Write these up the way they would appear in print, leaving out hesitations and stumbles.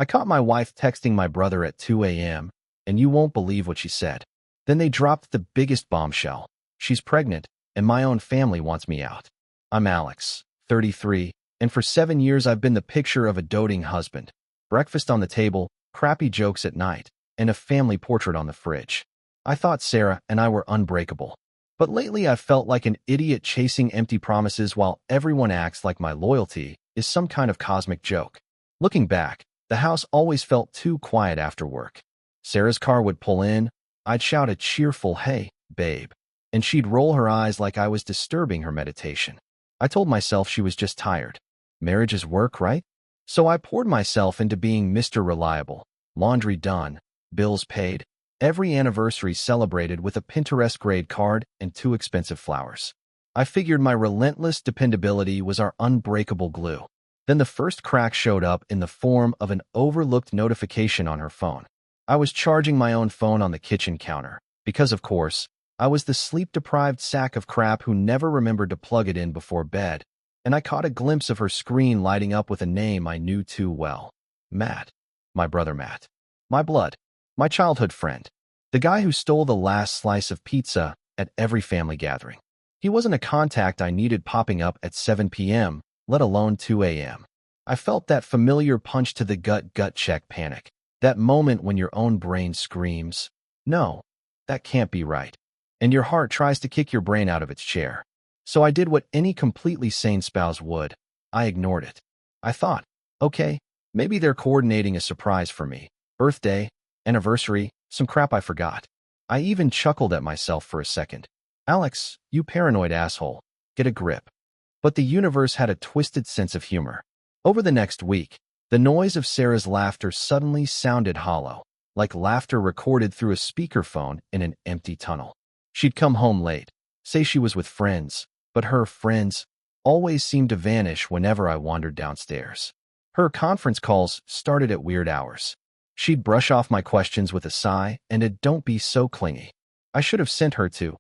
I caught my wife texting my brother at 2 a.m., and you won't believe what she said. Then they dropped the biggest bombshell. She's pregnant, and my own family wants me out. I'm Alex, 33, and for 7 years I've been the picture of a doting husband. Breakfast on the table, crappy jokes at night, and a family portrait on the fridge. I thought Sarah and I were unbreakable. But lately I've felt like an idiot chasing empty promises while everyone acts like my loyalty is some kind of cosmic joke. Looking back, the house always felt too quiet after work. Sarah's car would pull in, I'd shout a cheerful, "Hey, babe," and she'd roll her eyes like I was disturbing her meditation. I told myself she was just tired. Marriage is work, right? So I poured myself into being Mr. Reliable. Laundry done, bills paid, every anniversary celebrated with a Pinterest-grade card and 2 expensive flowers. I figured my relentless dependability was our unbreakable glue. Then the first crack showed up in the form of an overlooked notification on her phone. I was charging my own phone on the kitchen counter, because of course, I was the sleep-deprived sack of crap who never remembered to plug it in before bed, and I caught a glimpse of her screen lighting up with a name I knew too well. Matt. My brother Matt. My blood. My childhood friend. The guy who stole the last slice of pizza at every family gathering. He wasn't a contact I needed popping up at 7 p.m., let alone 2 a.m. I felt that familiar punch to the gut check panic. That moment when your own brain screams, "No, that can't be right," and your heart tries to kick your brain out of its chair. So I did what any completely sane spouse would. I ignored it. I thought, okay, maybe they're coordinating a surprise for me. Birthday, anniversary, some crap I forgot. I even chuckled at myself for a second. Alex, you paranoid asshole, get a grip. But the universe had a twisted sense of humor. Over the next week, the noise of Sarah's laughter suddenly sounded hollow, like laughter recorded through a speakerphone in an empty tunnel. She'd come home late, say she was with friends, but her friends always seemed to vanish whenever I wandered downstairs. Her conference calls started at weird hours. She'd brush off my questions with a sigh and a "don't be so clingy." I should have sent her to,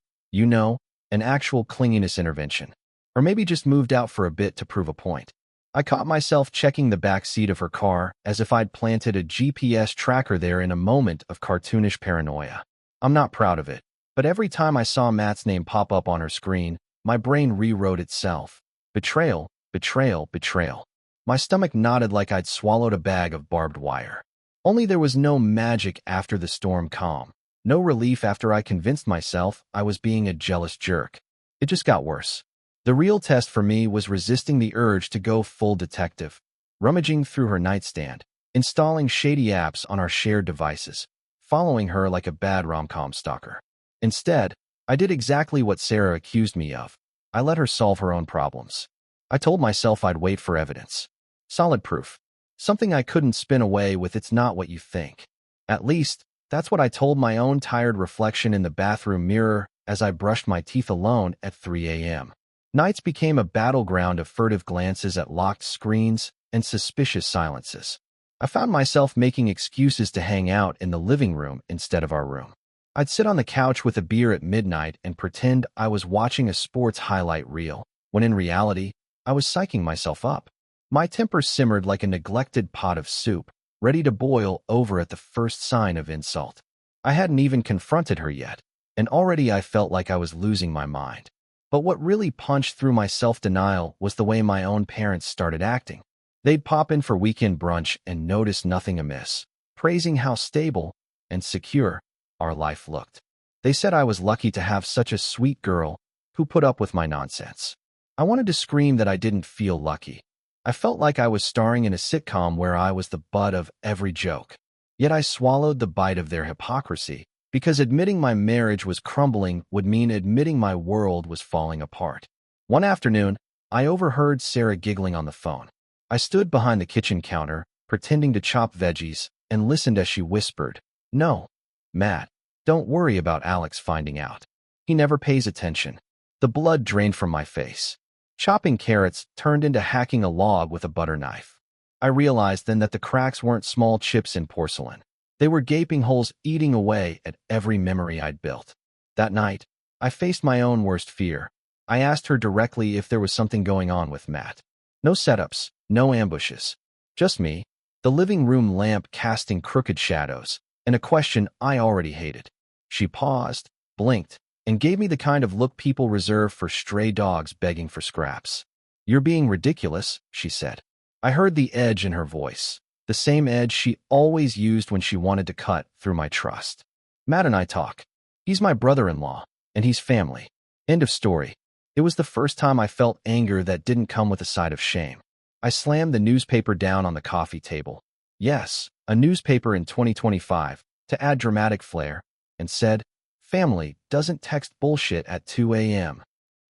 an actual clinginess intervention. Or maybe just moved out for a bit to prove a point. I caught myself checking the back seat of her car as if I'd planted a GPS tracker there in a moment of cartoonish paranoia. I'm not proud of it, but every time I saw Matt's name pop up on her screen, my brain rewrote itself. Betrayal, betrayal, betrayal. My stomach knotted like I'd swallowed a bag of barbed wire. Only there was no magic after the storm calm. No relief after I convinced myself I was being a jealous jerk. It just got worse. The real test for me was resisting the urge to go full detective, rummaging through her nightstand, installing shady apps on our shared devices, following her like a bad rom-com stalker. Instead, I did exactly what Sarah accused me of. I let her solve her own problems. I told myself I'd wait for evidence. Solid proof. Something I couldn't spin away with "it's not what you think." At least, that's what I told my own tired reflection in the bathroom mirror as I brushed my teeth alone at 3 a.m. Nights became a battleground of furtive glances at locked screens and suspicious silences. I found myself making excuses to hang out in the living room instead of our room. I'd sit on the couch with a beer at midnight and pretend I was watching a sports highlight reel, when in reality, I was psyching myself up. My temper simmered like a neglected pot of soup, ready to boil over at the first sign of insult. I hadn't even confronted her yet, and already I felt like I was losing my mind. But what really punched through my self-denial was the way my own parents started acting. They'd pop in for weekend brunch and notice nothing amiss, praising how stable and secure our life looked. They said I was lucky to have such a sweet girl who put up with my nonsense. I wanted to scream that I didn't feel lucky. I felt like I was starring in a sitcom where I was the butt of every joke. Yet I swallowed the bite of their hypocrisy, because admitting my marriage was crumbling would mean admitting my world was falling apart. One afternoon, I overheard Sarah giggling on the phone. I stood behind the kitchen counter, pretending to chop veggies, and listened as she whispered, "No, Matt, don't worry about Alex finding out. He never pays attention." The blood drained from my face. Chopping carrots turned into hacking a log with a butter knife. I realized then that the cracks weren't small chips in porcelain. They were gaping holes eating away at every memory I'd built. That night, I faced my own worst fear. I asked her directly if there was something going on with Matt. No setups, no ambushes. Just me, the living room lamp casting crooked shadows, and a question I already hated. She paused, blinked, and gave me the kind of look people reserve for stray dogs begging for scraps. "You're being ridiculous," she said. I heard the edge in her voice, the same edge she always used when she wanted to cut through my trust. "Matt and I talk. He's my brother-in-law, and he's family. End of story." It was the first time I felt anger that didn't come with a side of shame. I slammed the newspaper down on the coffee table. Yes, a newspaper in 2025, to add dramatic flair, and said, "Family doesn't text bullshit at 2 a.m.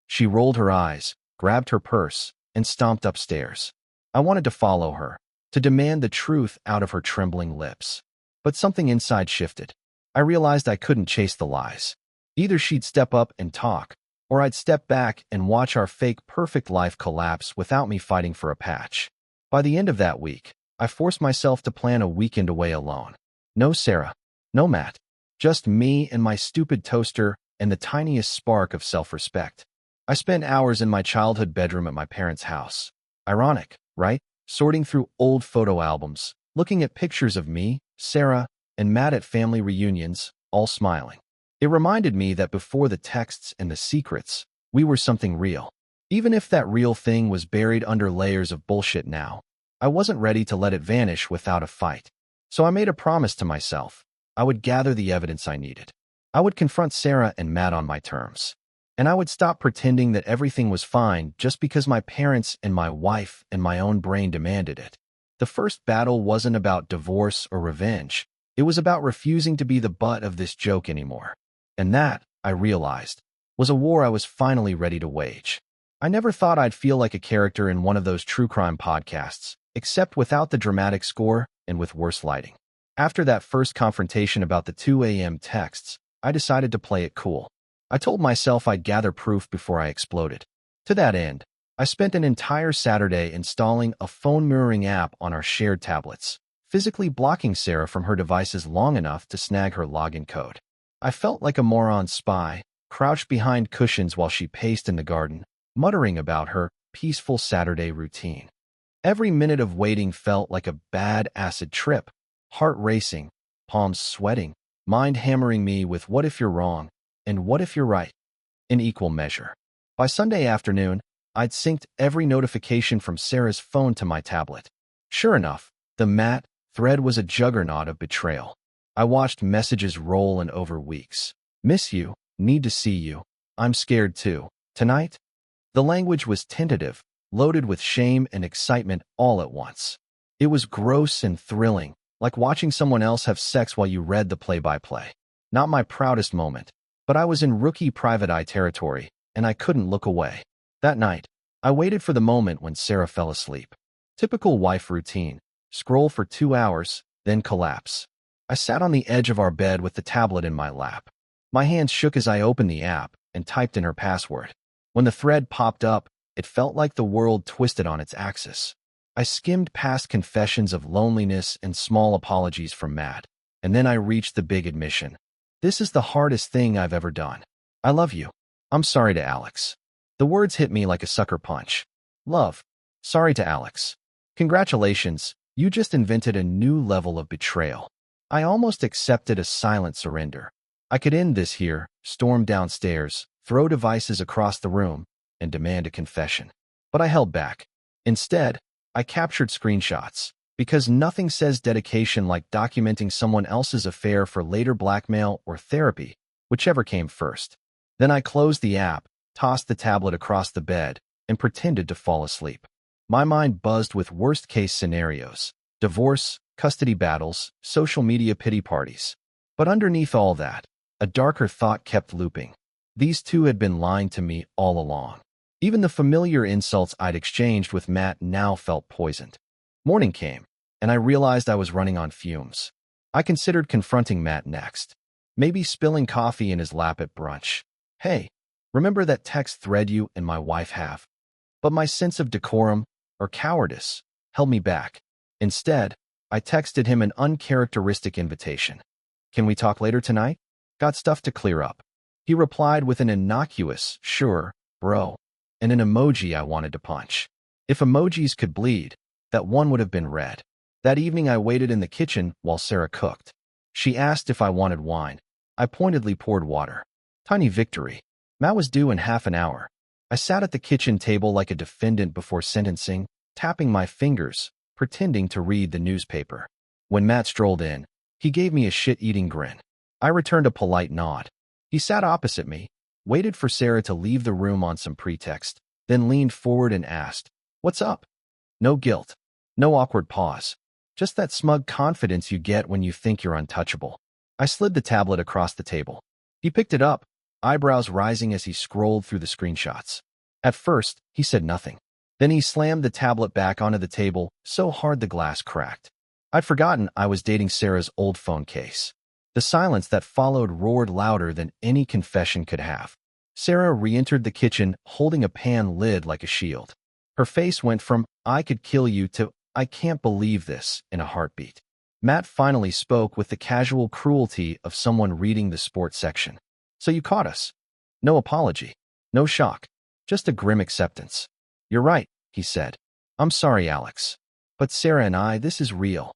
She rolled her eyes, grabbed her purse, and stomped upstairs. I wanted to follow her, to demand the truth out of her trembling lips. But something inside shifted. I realized I couldn't chase the lies. Either she'd step up and talk, or I'd step back and watch our fake perfect life collapse without me fighting for a patch. By the end of that week, I forced myself to plan a weekend away alone. No Sarah, no Matt, just me and my stupid toaster and the tiniest spark of self-respect. I spent hours in my childhood bedroom at my parents' house. Ironic, right? Sorting through old photo albums, looking at pictures of me, Sarah, and Matt at family reunions, all smiling. It reminded me that before the texts and the secrets, we were something real. Even if that real thing was buried under layers of bullshit now, I wasn't ready to let it vanish without a fight. So I made a promise to myself. I would gather the evidence I needed. I would confront Sarah and Matt on my terms. And I would stop pretending that everything was fine just because my parents and my wife and my own brain demanded it. The first battle wasn't about divorce or revenge. It was about refusing to be the butt of this joke anymore. And that, I realized, was a war I was finally ready to wage. I never thought I'd feel like a character in one of those true crime podcasts, except without the dramatic score and with worse lighting. After that first confrontation about the 2 a.m. texts, I decided to play it cool. I told myself I'd gather proof before I exploded. To that end, I spent an entire Saturday installing a phone mirroring app on our shared tablets, physically blocking Sarah from her devices long enough to snag her login code. I felt like a moron spy, crouched behind cushions while she paced in the garden, muttering about her peaceful Saturday routine. Every minute of waiting felt like a bad acid trip, heart racing, palms sweating, mind hammering me with what if you're wrong, and what if you're right, in equal measure. By Sunday afternoon, I'd synced every notification from Sarah's phone to my tablet. Sure enough, the Matt thread was a juggernaut of betrayal. I watched messages roll in over weeks. "Miss you, need to see you, I'm scared too, tonight?" The language was tentative, loaded with shame and excitement all at once. It was gross and thrilling, like watching someone else have sex while you read the play-by-play. Not my proudest moment, but I was in rookie private eye territory, and I couldn't look away. That night, I waited for the moment when Sarah fell asleep. Typical wife routine: scroll for 2 hours, then collapse. I sat on the edge of our bed with the tablet in my lap. My hands shook as I opened the app and typed in her password. When the thread popped up, it felt like the world twisted on its axis. I skimmed past confessions of loneliness and small apologies from Matt, and then I reached the big admission. "This is the hardest thing I've ever done. I love you. I'm sorry to Alex." The words hit me like a sucker punch. Love. Sorry to Alex. Congratulations, you just invented a new level of betrayal. I almost accepted a silent surrender. I could end this here, storm downstairs, throw devices across the room, and demand a confession. But I held back. Instead, I captured screenshots, because nothing says dedication like documenting someone else's affair for later blackmail or therapy, whichever came first. Then I closed the app, tossed the tablet across the bed, and pretended to fall asleep. My mind buzzed with worst-case scenarios: divorce, custody battles, social media pity parties. But underneath all that, a darker thought kept looping. These two had been lying to me all along. Even the familiar insults I'd exchanged with Matt now felt poisoned. Morning came, and I realized I was running on fumes. I considered confronting Matt next. Maybe spilling coffee in his lap at brunch. "Hey, remember that text thread you and my wife have?" But my sense of decorum, or cowardice, held me back. Instead, I texted him an uncharacteristic invitation. "Can we talk later tonight? Got stuff to clear up." He replied with an innocuous, "Sure, bro," and an emoji I wanted to punch. If emojis could bleed, that one would have been red. That evening I waited in the kitchen while Sarah cooked. She asked if I wanted wine. I pointedly poured water. Tiny victory. Matt was due in half an hour. I sat at the kitchen table like a defendant before sentencing, tapping my fingers, pretending to read the newspaper. When Matt strolled in, he gave me a shit-eating grin. I returned a polite nod. He sat opposite me, waited for Sarah to leave the room on some pretext, then leaned forward and asked, "What's up?" No guilt. No awkward pause. Just that smug confidence you get when you think you're untouchable. I slid the tablet across the table. He picked it up, eyebrows rising as he scrolled through the screenshots. At first, he said nothing. Then he slammed the tablet back onto the table so hard the glass cracked. I'd forgotten I was dating Sarah's old phone case. The silence that followed roared louder than any confession could have. Sarah re-entered the kitchen holding a pan lid like a shield. Her face went from, "I could kill you," to, "I can't believe this," in a heartbeat. Matt finally spoke with the casual cruelty of someone reading the sports section. "So you caught us." No apology. No shock. Just a grim acceptance. "You're right," he said. "I'm sorry, Alex. But Sarah and I, this is real."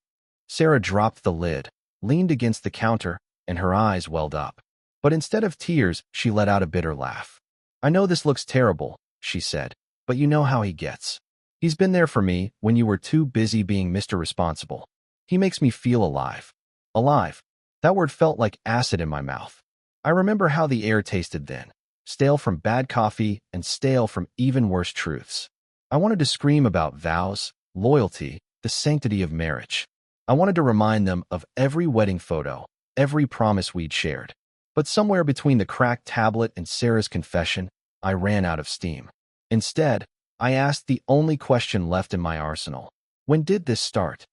Sarah dropped the lid, leaned against the counter, and her eyes welled up. But instead of tears, she let out a bitter laugh. "I know this looks terrible," she said, "but you know how he gets. He's been there for me when you were too busy being Mr. Responsible. He makes me feel alive." Alive. That word felt like acid in my mouth. I remember how the air tasted then, stale from bad coffee and stale from even worse truths. I wanted to scream about vows, loyalty, the sanctity of marriage. I wanted to remind them of every wedding photo, every promise we'd shared. But somewhere between the cracked tablet and Sarah's confession, I ran out of steam. Instead, I asked the only question left in my arsenal. "When did this start?"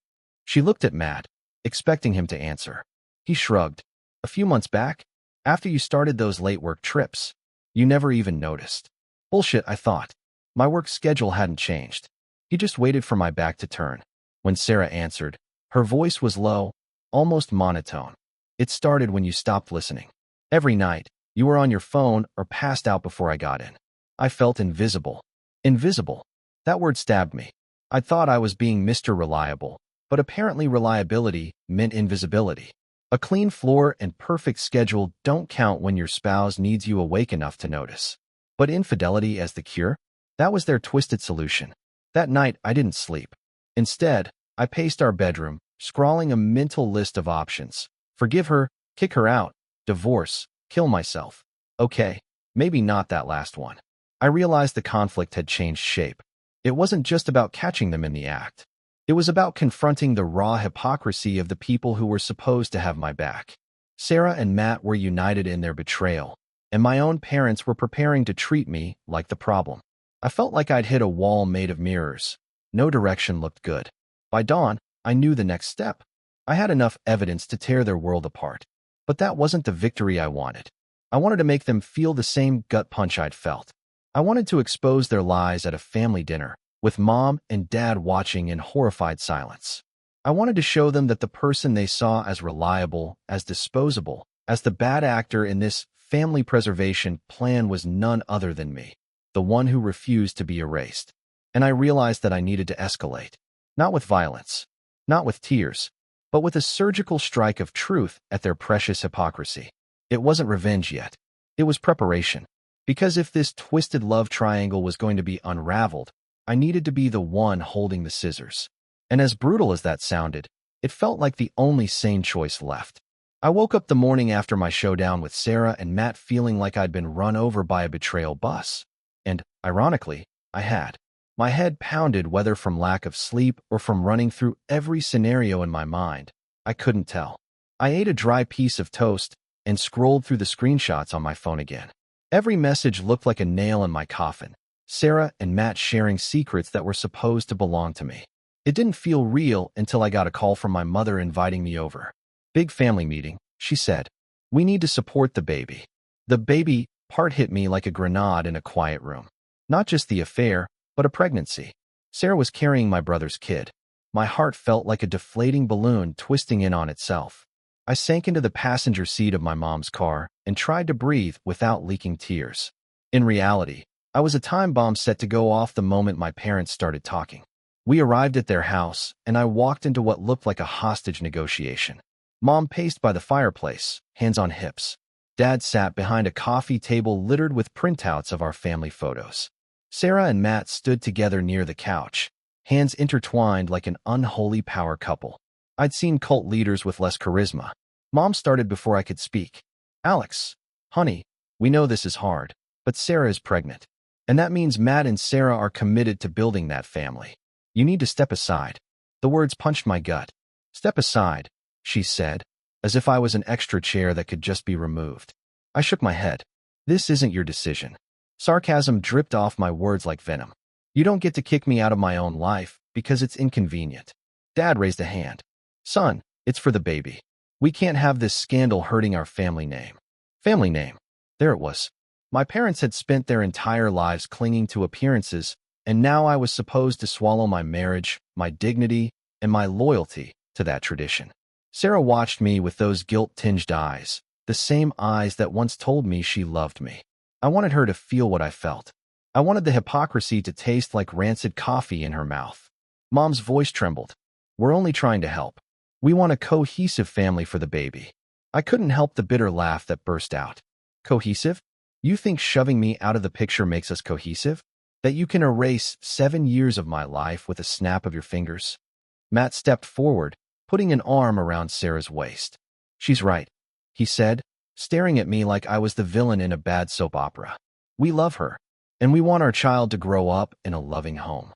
She looked at Matt, expecting him to answer. He shrugged. "A few months back, after you started those late work trips. You never even noticed." Bullshit, I thought. My work schedule hadn't changed. He just waited for my back to turn. When Sarah answered, her voice was low, almost monotone. "It started when you stopped listening. Every night, you were on your phone or passed out before I got in. I felt invisible." Invisible. That word stabbed me. I thought I was being Mr. Reliable, but apparently reliability meant invisibility. A clean floor and perfect schedule don't count when your spouse needs you awake enough to notice. But infidelity as the cure? That was their twisted solution. That night, I didn't sleep. Instead, I paced our bedroom, scrawling a mental list of options. Forgive her, kick her out, divorce, kill myself. Okay, maybe not that last one. I realized the conflict had changed shape. It wasn't just about catching them in the act. It was about confronting the raw hypocrisy of the people who were supposed to have my back. Sarah and Matt were united in their betrayal, and my own parents were preparing to treat me like the problem. I felt like I'd hit a wall made of mirrors. No direction looked good. By dawn, I knew the next step. I had enough evidence to tear their world apart. But that wasn't the victory I wanted. I wanted to make them feel the same gut punch I'd felt. I wanted to expose their lies at a family dinner, with Mom and Dad watching in horrified silence. I wanted to show them that the person they saw as reliable, as disposable, as the bad actor in this family preservation plan was none other than me, the one who refused to be erased. And I realized that I needed to escalate. Not with violence, not with tears, but with a surgical strike of truth at their precious hypocrisy. It wasn't revenge yet. It was preparation. Because if this twisted love triangle was going to be unraveled, I needed to be the one holding the scissors. And as brutal as that sounded, it felt like the only sane choice left. I woke up the morning after my showdown with Sarah and Matt feeling like I'd been run over by a betrayal bus. And, ironically, I had. My head pounded, whether from lack of sleep or from running through every scenario in my mind. I couldn't tell. I ate a dry piece of toast and scrolled through the screenshots on my phone again. Every message looked like a nail in my coffin. Sarah and Matt sharing secrets that were supposed to belong to me. It didn't feel real until I got a call from my mother inviting me over. "Big family meeting," she said. "We need to support the baby." The baby part hit me like a grenade in a quiet room. Not just the affair, but a pregnancy. Sarah was carrying my brother's kid. My heart felt like a deflating balloon twisting in on itself. I sank into the passenger seat of my mom's car and tried to breathe without leaking tears. In reality, I was a time bomb set to go off the moment my parents started talking. We arrived at their house, and I walked into what looked like a hostage negotiation. Mom paced by the fireplace, hands on hips. Dad sat behind a coffee table littered with printouts of our family photos. Sarah and Matt stood together near the couch, hands intertwined like an unholy power couple. I'd seen cult leaders with less charisma. Mom started before I could speak. Alex, honey, we know this is hard, but Sarah is pregnant. And that means Matt and Sarah are committed to building that family. You need to step aside. The words punched my gut. Step aside, she said, as if I was an extra chair that could just be removed. I shook my head. This isn't your decision. Sarcasm dripped off my words like venom. You don't get to kick me out of my own life because it's inconvenient. Dad raised a hand. Son, it's for the baby. We can't have this scandal hurting our family name. Family name. There it was. My parents had spent their entire lives clinging to appearances, and now I was supposed to swallow my marriage, my dignity, and my loyalty to that tradition. Sarah watched me with those guilt-tinged eyes, the same eyes that once told me she loved me. I wanted her to feel what I felt. I wanted the hypocrisy to taste like rancid coffee in her mouth. Mom's voice trembled. We're only trying to help. We want a cohesive family for the baby. I couldn't help the bitter laugh that burst out. Cohesive? You think shoving me out of the picture makes us cohesive? That you can erase 7 years of my life with a snap of your fingers? Matt stepped forward, putting an arm around Sarah's waist. She's right, he said, staring at me like I was the villain in a bad soap opera. We love her, and we want our child to grow up in a loving home.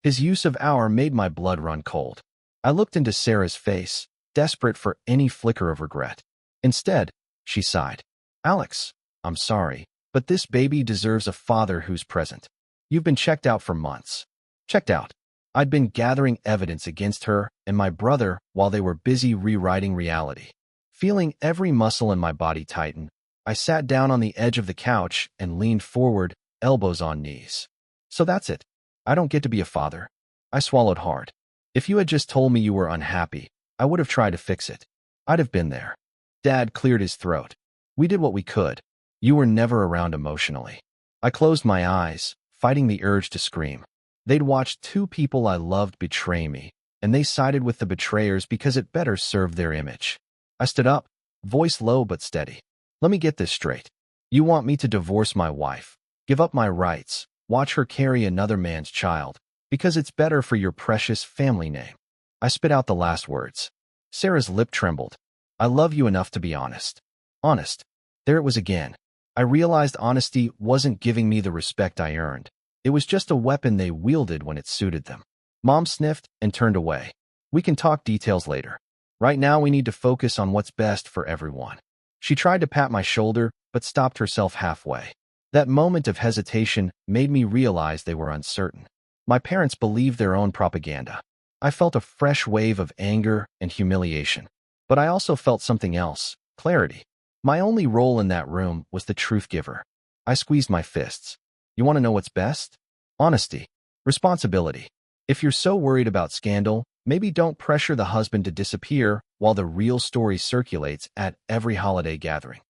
His use of our made my blood run cold. I looked into Sarah's face, desperate for any flicker of regret. Instead, she sighed. Alex, I'm sorry, but this baby deserves a father who's present. You've been checked out for months. Checked out. I'd been gathering evidence against her and my brother while they were busy rewriting reality. Feeling every muscle in my body tighten, I sat down on the edge of the couch and leaned forward, elbows on knees. So that's it. I don't get to be a father. I swallowed hard. If you had just told me you were unhappy, I would have tried to fix it. I'd have been there. Dad cleared his throat. We did what we could. You were never around emotionally. I closed my eyes, fighting the urge to scream. They'd watched 2 people I loved betray me, and they sided with the betrayers because it better served their image. I stood up, voice low but steady. Let me get this straight. You want me to divorce my wife, give up my rights, watch her carry another man's child, because it's better for your precious family name. I spit out the last words. Sarah's lip trembled. I love you enough to be honest. Honest. There it was again. I realized honesty wasn't giving me the respect I earned. It was just a weapon they wielded when it suited them. Mom sniffed and turned away. We can talk details later. Right now we need to focus on what's best for everyone. She tried to pat my shoulder, but stopped herself halfway. That moment of hesitation made me realize they were uncertain. My parents believed their own propaganda. I felt a fresh wave of anger and humiliation. But I also felt something else, clarity. My only role in that room was the truth giver. I squeezed my fists. You want to know what's best? Honesty. Responsibility. If you're so worried about scandal, maybe don't pressure the husband to disappear while the real story circulates at every holiday gathering.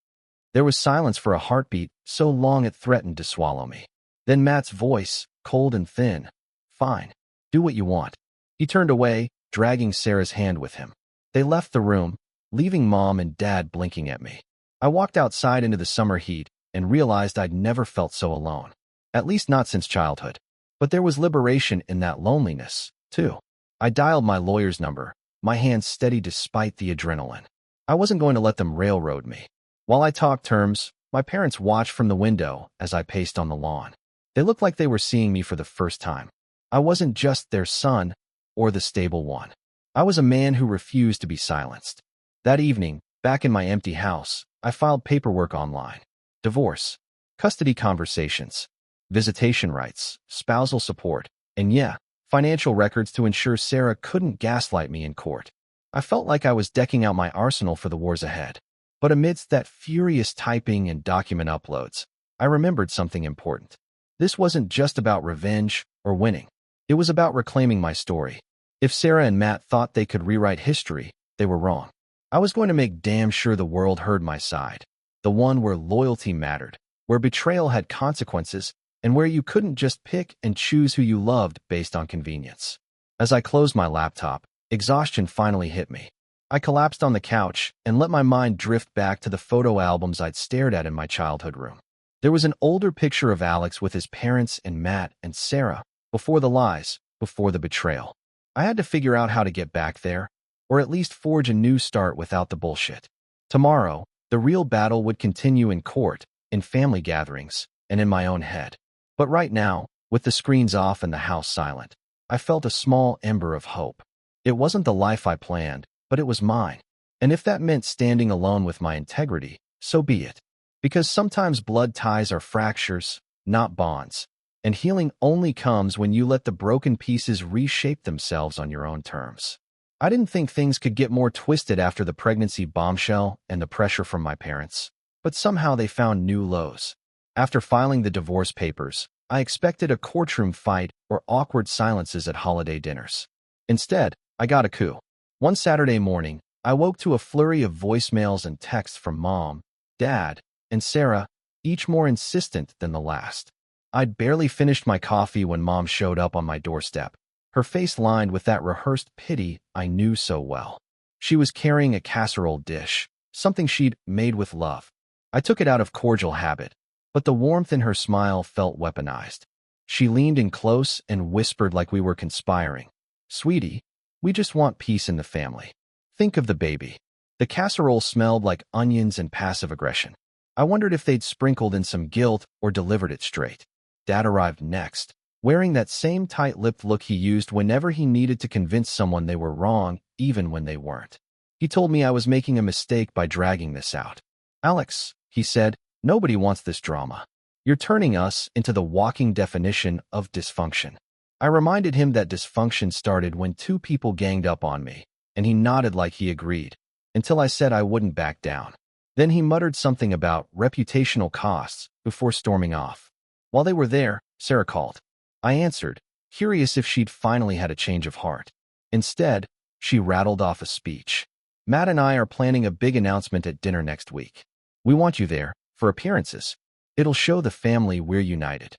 There was silence for a heartbeat so long it threatened to swallow me. Then Matt's voice, cold and thin. Fine. Do what you want. He turned away, dragging Sarah's hand with him. They left the room, leaving Mom and Dad blinking at me. I walked outside into the summer heat and realized I'd never felt so alone. At least not since childhood. But there was liberation in that loneliness, too. I dialed my lawyer's number, my hands steady despite the adrenaline. I wasn't going to let them railroad me. While I talked terms, my parents watched from the window as I paced on the lawn. They looked like they were seeing me for the first time. I wasn't just their son or the stable one. I was a man who refused to be silenced. That evening, back in my empty house, I filed paperwork online. Divorce, custody conversations, visitation rights, spousal support, and yeah, financial records to ensure Sarah couldn't gaslight me in court. I felt like I was decking out my arsenal for the wars ahead. But amidst that furious typing and document uploads, I remembered something important. This wasn't just about revenge or winning. It was about reclaiming my story. If Sarah and Matt thought they could rewrite history, they were wrong. I was going to make damn sure the world heard my side. The one where loyalty mattered, where betrayal had consequences, and where you couldn't just pick and choose who you loved based on convenience. As I closed my laptop, exhaustion finally hit me. I collapsed on the couch and let my mind drift back to the photo albums I'd stared at in my childhood room. There was an older picture of Alex with his parents and Matt and Sarah, before the lies, before the betrayal. I had to figure out how to get back there, or at least forge a new start without the bullshit. Tomorrow, the real battle would continue in court, in family gatherings, and in my own head. But right now, with the screens off and the house silent, I felt a small ember of hope. It wasn't the life I planned, but it was mine. And if that meant standing alone with my integrity, so be it. Because sometimes blood ties are fractures, not bonds. And healing only comes when you let the broken pieces reshape themselves on your own terms. I didn't think things could get more twisted after the pregnancy bombshell and the pressure from my parents, but somehow they found new lows. After filing the divorce papers, I expected a courtroom fight or awkward silences at holiday dinners. Instead, I got a coup. One Saturday morning, I woke to a flurry of voicemails and texts from Mom, Dad, and Sarah, each more insistent than the last. I'd barely finished my coffee when Mom showed up on my doorstep, her face lined with that rehearsed pity I knew so well. She was carrying a casserole dish, something she'd made with love. I took it out of cordial habit, but the warmth in her smile felt weaponized. She leaned in close and whispered like we were conspiring. "Sweetie, we just want peace in the family. Think of the baby." The casserole smelled like onions and passive aggression. I wondered if they'd sprinkled in some guilt or delivered it straight. Dad arrived next, wearing that same tight-lipped look he used whenever he needed to convince someone they were wrong, even when they weren't. He told me I was making a mistake by dragging this out. "Alex," he said, "nobody wants this drama. You're turning us into the walking definition of dysfunction." I reminded him that dysfunction started when two people ganged up on me, and he nodded like he agreed, until I said I wouldn't back down. Then he muttered something about reputational costs before storming off. While they were there, Sarah called. I answered, curious if she'd finally had a change of heart. Instead, she rattled off a speech. "Matt and I are planning a big announcement at dinner next week. We want you there, for appearances. It'll show the family we're united."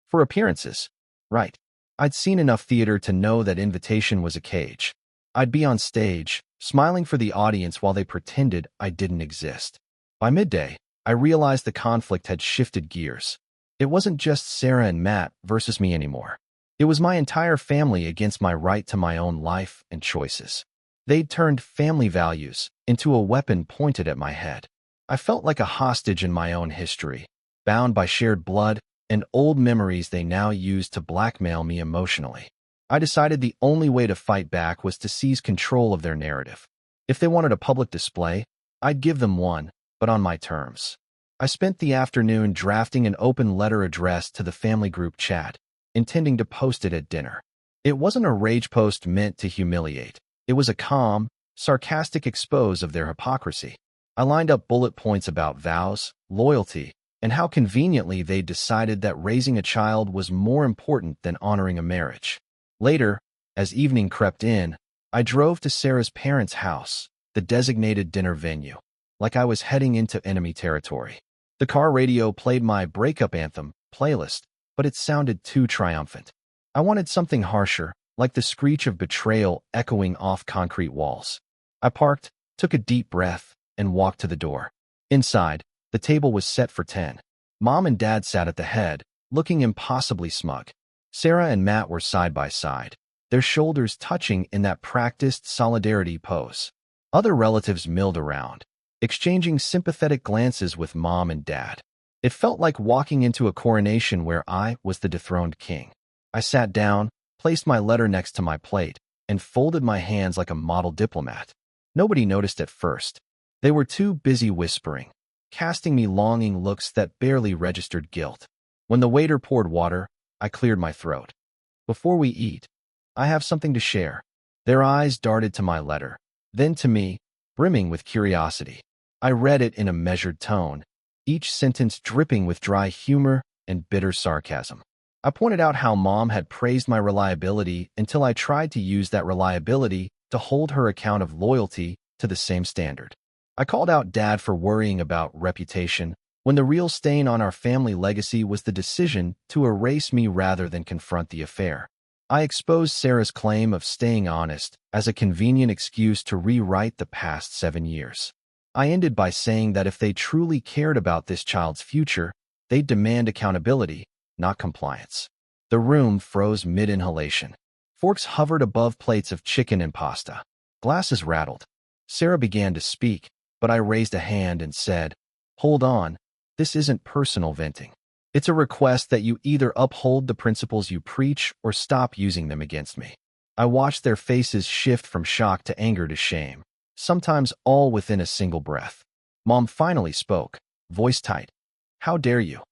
For appearances? Right. I'd seen enough theater to know that invitation was a cage. I'd be on stage, smiling for the audience while they pretended I didn't exist. By midday, I realized the conflict had shifted gears. It wasn't just Sarah and Matt versus me anymore. It was my entire family against my right to my own life and choices. They'd turned family values into a weapon pointed at my head. I felt like a hostage in my own history, bound by shared blood and old memories they now used to blackmail me emotionally. I decided the only way to fight back was to seize control of their narrative. If they wanted a public display, I'd give them one, but on my terms. I spent the afternoon drafting an open letter addressed to the family group chat, intending to post it at dinner. It wasn't a rage post meant to humiliate. It was a calm, sarcastic expose of their hypocrisy. I lined up bullet points about vows, loyalty, and how conveniently they decided that raising a child was more important than honoring a marriage. Later, as evening crept in, I drove to Sarah's parents' house, the designated dinner venue, like I was heading into enemy territory. The car radio played my breakup anthem playlist, but it sounded too triumphant. I wanted something harsher, like the screech of betrayal echoing off concrete walls. I parked, took a deep breath, and walked to the door. Inside, the table was set for 10. Mom and Dad sat at the head, looking impossibly smug. Sarah and Matt were side by side, their shoulders touching in that practiced solidarity pose. Other relatives milled around, exchanging sympathetic glances with Mom and Dad. It felt like walking into a coronation where I was the dethroned king. I sat down, placed my letter next to my plate, and folded my hands like a model diplomat. Nobody noticed at first. They were too busy whispering, casting me longing looks that barely registered guilt. When the waiter poured water, I cleared my throat. "Before we eat, I have something to share." Their eyes darted to my letter, then to me, brimming with curiosity. I read it in a measured tone, each sentence dripping with dry humor and bitter sarcasm. I pointed out how Mom had praised my reliability until I tried to use that reliability to hold her account of loyalty to the same standard. I called out Dad for worrying about reputation, when the real stain on our family legacy was the decision to erase me rather than confront the affair. I exposed Sarah's claim of staying honest as a convenient excuse to rewrite the past 7 years. I ended by saying that if they truly cared about this child's future, they'd demand accountability, not compliance. The room froze mid-inhalation. Forks hovered above plates of chicken and pasta. Glasses rattled. Sarah began to speak, but I raised a hand and said, "Hold on, this isn't personal venting. It's a request that you either uphold the principles you preach or stop using them against me." I watched their faces shift from shock to anger to shame, sometimes all within a single breath. Mom finally spoke, voice tight. "How dare you?"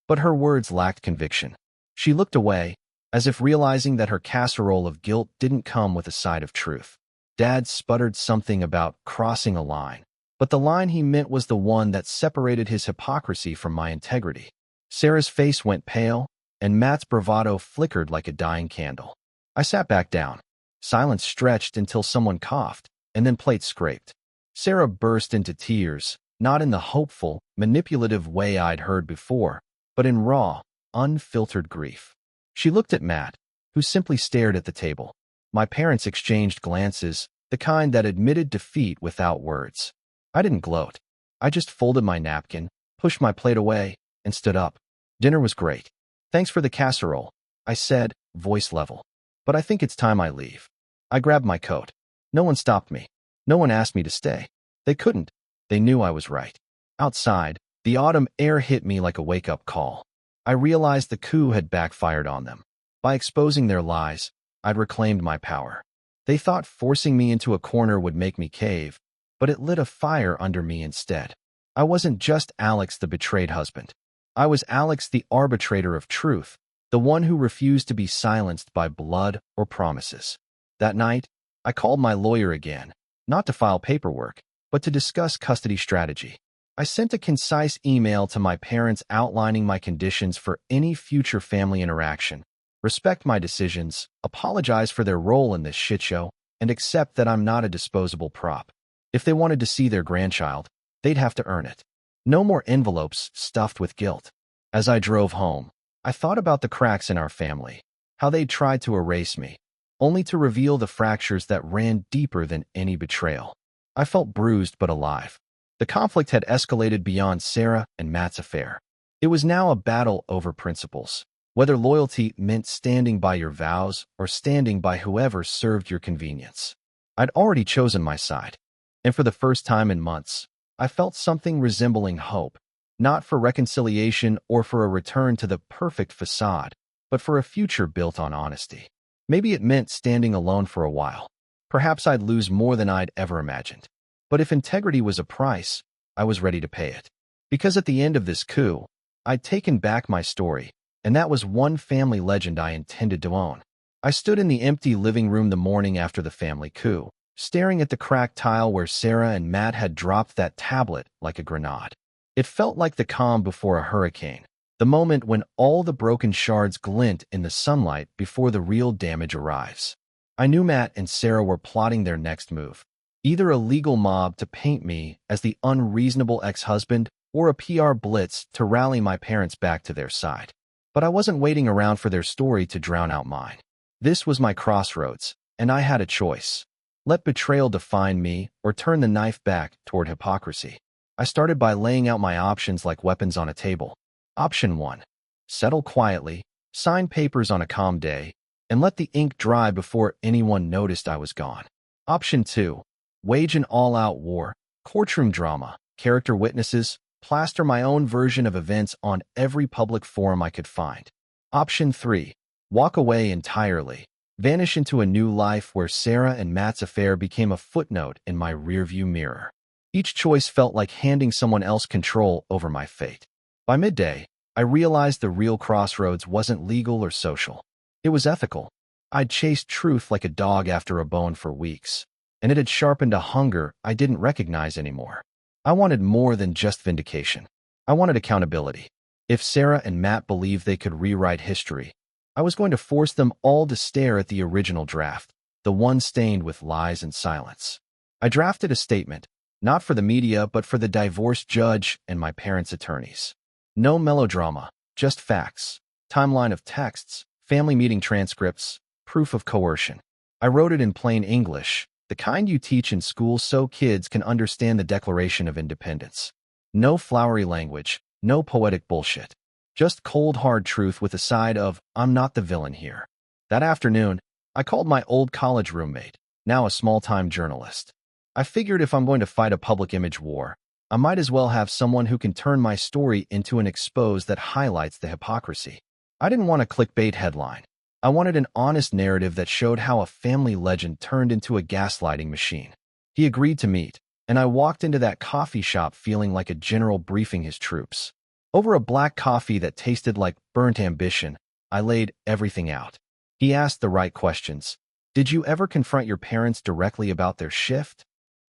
But her words lacked conviction. She looked away, as if realizing that her casserole of guilt didn't come with a side of truth. Dad sputtered something about crossing a line, but the line he meant was the one that separated his hypocrisy from my integrity. Sarah's face went pale, and Matt's bravado flickered like a dying candle. I sat back down. Silence stretched until someone coughed, and then plates scraped. Sarah burst into tears, not in the hopeful, manipulative way I'd heard before, but in raw, unfiltered grief. She looked at Matt, who simply stared at the table. My parents exchanged glances, the kind that admitted defeat without words. I didn't gloat. I just folded my napkin, pushed my plate away, and stood up. Dinner was great. "Thanks for the casserole," I said, voice level. "But I think it's time I leave." I grabbed my coat. No one stopped me. No one asked me to stay. They couldn't. They knew I was right. Outside, the autumn air hit me like a wake-up call. I realized the coup had backfired on them. By exposing their lies, I'd reclaimed my power. They thought forcing me into a corner would make me cave, but it lit a fire under me instead. I wasn't just Alex, the betrayed husband. I was Alex, the arbitrator of truth, the one who refused to be silenced by blood or promises. That night, I called my lawyer again, not to file paperwork, but to discuss custody strategy. I sent a concise email to my parents outlining my conditions for any future family interaction. Respect my decisions, apologize for their role in this shitshow, and accept that I'm not a disposable prop. If they wanted to see their grandchild, they'd have to earn it. No more envelopes stuffed with guilt. As I drove home, I thought about the cracks in our family, how they'd tried to erase me, only to reveal the fractures that ran deeper than any betrayal. I felt bruised but alive. The conflict had escalated beyond Sarah and Matt's affair. It was now a battle over principles. Whether loyalty meant standing by your vows or standing by whoever served your convenience. I'd already chosen my side, and for the first time in months, I felt something resembling hope, not for reconciliation or for a return to the perfect facade, but for a future built on honesty. Maybe it meant standing alone for a while. Perhaps I'd lose more than I'd ever imagined. But if integrity was a price, I was ready to pay it. Because at the end of this coup, I'd taken back my story, and that was one family legend I intended to own. I stood in the empty living room the morning after the family coup, staring at the cracked tile where Sarah and Matt had dropped that tablet like a grenade. It felt like the calm before a hurricane, the moment when all the broken shards glint in the sunlight before the real damage arrives. I knew Matt and Sarah were plotting their next move, either a legal mob to paint me as the unreasonable ex-husband or a PR blitz to rally my parents back to their side. But I wasn't waiting around for their story to drown out mine. This was my crossroads, and I had a choice. Let betrayal define me or turn the knife back toward hypocrisy. I started by laying out my options like weapons on a table. Option 1. Settle quietly, sign papers on a calm day, and let the ink dry before anyone noticed I was gone. Option 2. Wage an all-out war, courtroom drama, character witnesses, plaster my own version of events on every public forum I could find. Option 3. Walk away entirely, vanish into a new life where Sarah and Matt's affair became a footnote in my rearview mirror. Each choice felt like handing someone else control over my fate. By midday, I realized the real crossroads wasn't legal or social. It was ethical. I'd chased truth like a dog after a bone for weeks, and it had sharpened a hunger I didn't recognize anymore. I wanted more than just vindication. I wanted accountability. If Sarah and Matt believed they could rewrite history, I was going to force them all to stare at the original draft, the one stained with lies and silence. I drafted a statement, not for the media but for the divorce judge and my parents' attorneys. No melodrama, just facts, timeline of texts, family meeting transcripts, proof of coercion. I wrote it in plain English, the kind you teach in school so kids can understand the Declaration of Independence. No flowery language, no poetic bullshit. Just cold hard truth with a side of, I'm not the villain here. That afternoon, I called my old college roommate, now a small-time journalist. I figured if I'm going to fight a public image war, I might as well have someone who can turn my story into an expose that highlights the hypocrisy. I didn't want a clickbait headline. I wanted an honest narrative that showed how a family legend turned into a gaslighting machine. He agreed to meet, and I walked into that coffee shop feeling like a general briefing his troops. Over a black coffee that tasted like burnt ambition, I laid everything out. He asked the right questions. Did you ever confront your parents directly about their shift?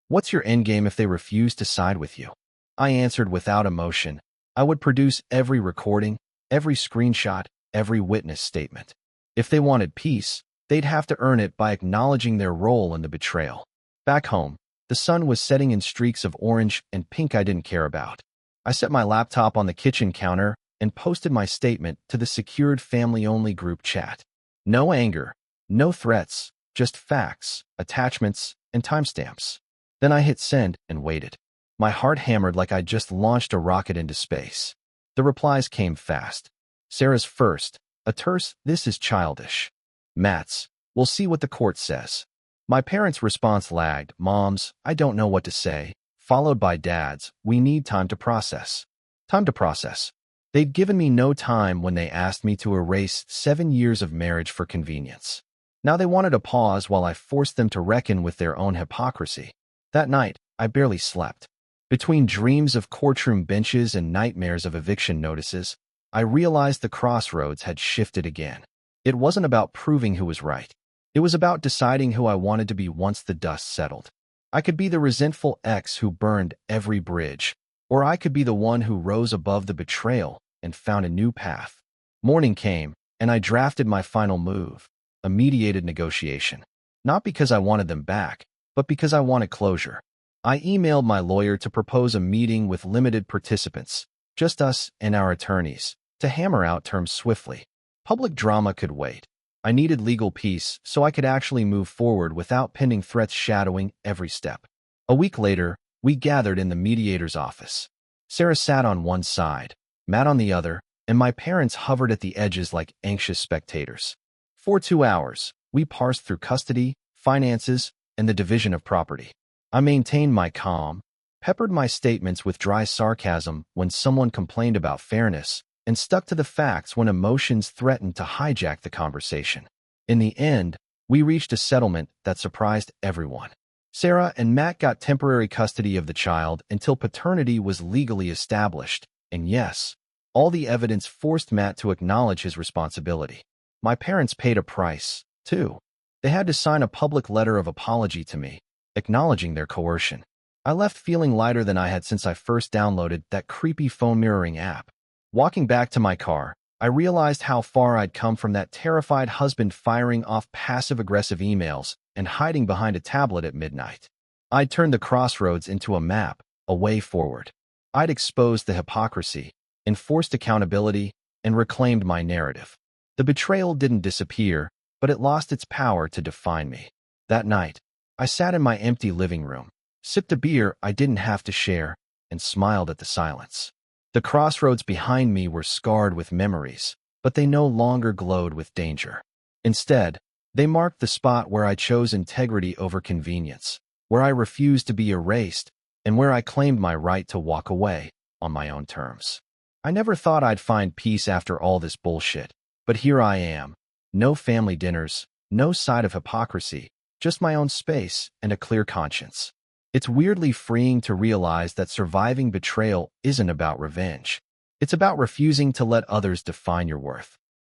What's your endgame if they refuse to side with you? I answered without emotion. I would produce every recording, every screenshot, every witness statement. If they wanted peace, they'd have to earn it by acknowledging their role in the betrayal. Back home, the sun was setting in streaks of orange and pink I didn't care about. I set my laptop on the kitchen counter and posted my statement to the secured family-only group chat. No anger, no threats, just facts, attachments, and timestamps. Then I hit send and waited. My heart hammered like I'd just launched a rocket into space. The replies came fast. Sarah's first, a terse, "This is childish." Matt's, "We'll see what the court says." My parents' response lagged, Mom's, "I don't know what to say," followed by Dad's, "We need time to process." Time to process. They'd given me no time when they asked me to erase 7 years of marriage for convenience. Now they wanted a pause while I forced them to reckon with their own hypocrisy. That night, I barely slept. Between dreams of courtroom benches and nightmares of eviction notices, I realized the crossroads had shifted again. It wasn't about proving who was right. It was about deciding who I wanted to be once the dust settled. I could be the resentful ex who burned every bridge, or I could be the one who rose above the betrayal and found a new path. Morning came, and I drafted my final move, a mediated negotiation. Not because I wanted them back, but because I wanted closure. I emailed my lawyer to propose a meeting with limited participants, just us and our attorneys, to hammer out terms swiftly. Public drama could wait. I needed legal peace so I could actually move forward without pending threats shadowing every step. A week later, we gathered in the mediator's office. Sarah sat on one side, Matt on the other, and my parents hovered at the edges like anxious spectators. For 2 hours, we parsed through custody, finances, and the division of property. I maintained my calm, peppered my statements with dry sarcasm when someone complained about fairness, and stuck to the facts when emotions threatened to hijack the conversation. In the end, we reached a settlement that surprised everyone. Sarah and Matt got temporary custody of the child until paternity was legally established, and yes, all the evidence forced Matt to acknowledge his responsibility. My parents paid a price, too. They had to sign a public letter of apology to me, acknowledging their coercion. I left feeling lighter than I had since I first downloaded that creepy phone mirroring app. Walking back to my car, I realized how far I'd come from that terrified husband firing off passive-aggressive emails and hiding behind a tablet at midnight. I'd turned the crossroads into a map, a way forward. I'd exposed the hypocrisy, enforced accountability, and reclaimed my narrative. The betrayal didn't disappear, but it lost its power to define me. That night, I sat in my empty living room, sipped a beer I didn't have to share, and smiled at the silence. The crossroads behind me were scarred with memories, but they no longer glowed with danger. Instead, they marked the spot where I chose integrity over convenience, where I refused to be erased, and where I claimed my right to walk away on my own terms. I never thought I'd find peace after all this bullshit, but here I am. No family dinners, no side of hypocrisy, just my own space and a clear conscience. It's weirdly freeing to realize that surviving betrayal isn't about revenge. It's about refusing to let others define your worth.